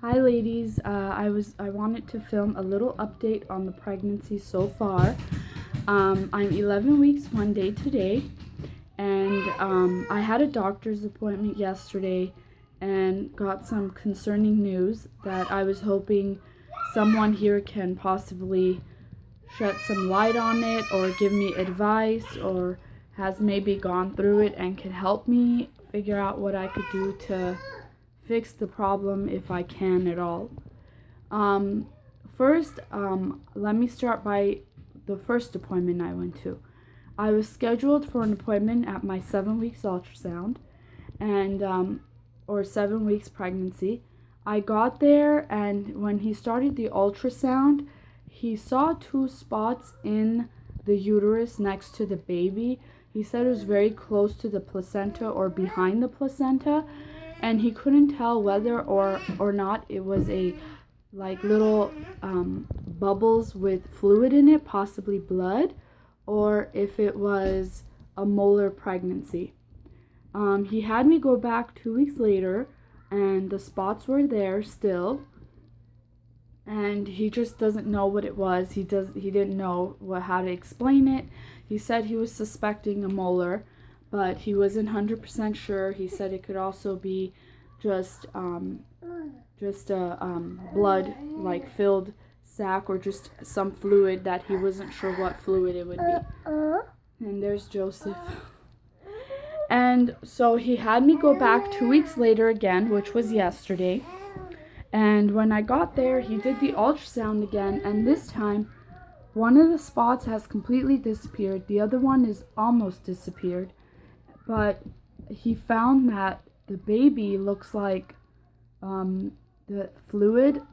Hi ladies, I wanted to film a little update on the pregnancy so far. I'm 11 weeks 1 day today, and I had a doctor's appointment yesterday and got some concerning news that I was hoping someone here can possibly shed some light on it or give me advice, or has maybe gone through it and could help me figure out what I could do to fix the problem if I can at all. Um, First, let me start by the first appointment I went to. I was scheduled for an appointment at my 7 weeks ultrasound, and or 7 weeks pregnancy. I got there, and when he started the ultrasound, he saw two spots in the uterus next to the baby. He said it was very close to the placenta or behind the placenta, and he couldn't tell whether or not it was a like little bubbles with fluid in it, possibly blood, or if it was a molar pregnancy. He had me go back 2 weeks later, and the spots were there still, and he just doesn't know what it was. He didn't know how to explain it. He said he was suspecting a molar, but he wasn't 100% sure. He said it could also be just a blood like filled sac, or just some fluid that he wasn't sure what fluid it would be. And there's Joseph. And so he had me go back 2 weeks later again, which was yesterday. And when I got there, he did the ultrasound again, and this time one of the spots has completely disappeared. The other one is almost disappeared. But he found that the baby looks like the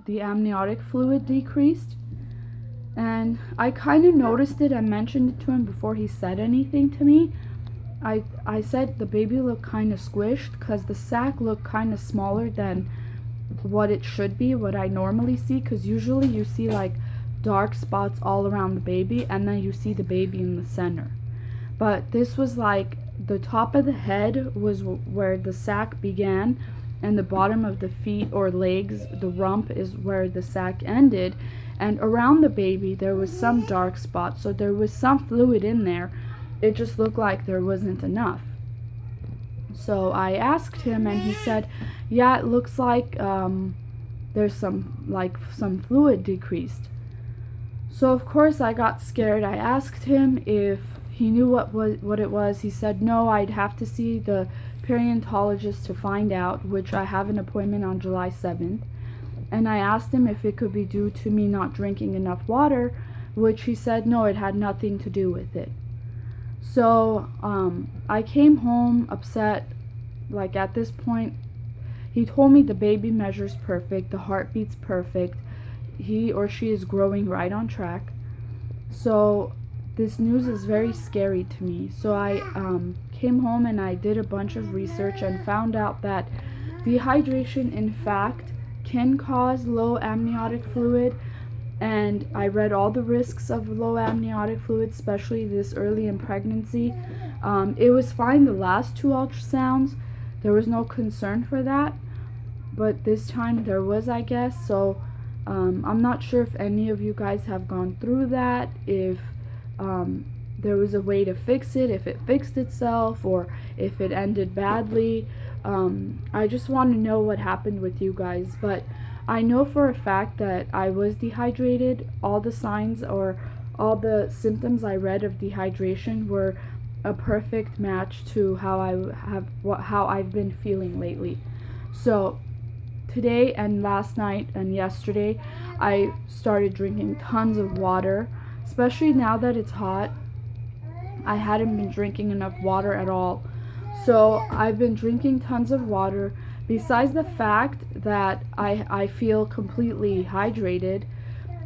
amniotic fluid decreased. And I kind of noticed it and mentioned it to him before he said anything to me. I said the baby looked kind of squished because the sac looked kind of smaller than what it should be, what I normally see, because usually you see like dark spots all around the baby, and then you see the baby in the center. But this was like the top of the head was where the sac began, and the bottom of the feet or legs, the rump, is where the sac ended. And around the baby there was some dark spots, so there was some fluid in there. It just looked like there wasn't enough. So I asked him, and he said, yeah, it looks like there's some fluid decreased. So of course I got scared. I asked him if he knew what it was. He said no, I'd have to see the periodontologist to find out, which I have an appointment on July 7th. And I asked him if it could be due to me not drinking enough water, which he said no, it had nothing to do with it. So I came home upset. Like at this point, he told me the baby measures perfect, the heartbeat's perfect, he or she is growing right on track. So this news is very scary to me. So I came home and I did a bunch of research and found out that dehydration in fact can cause low amniotic fluid. And I read all the risks of low amniotic fluid, especially this early in pregnancy. It was fine the last two ultrasounds. There was no concern for that. But this time there was, I guess. So I'm not sure if any of you guys have gone through that, if there was a way to fix it, if it fixed itself, or if it ended badly. I just want to know what happened with you guys. But I know for a fact that I was dehydrated. All the signs or all the symptoms I read of dehydration were a perfect match to how I've been feeling lately. So today and last night and yesterday, I started drinking tons of water, especially now that it's hot. I hadn't been drinking enough water at all. So I've been drinking tons of water. Besides the fact that I feel completely hydrated,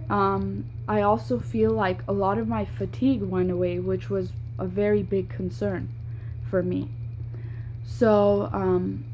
I also feel like a lot of my fatigue went away, which was a very big concern for me. So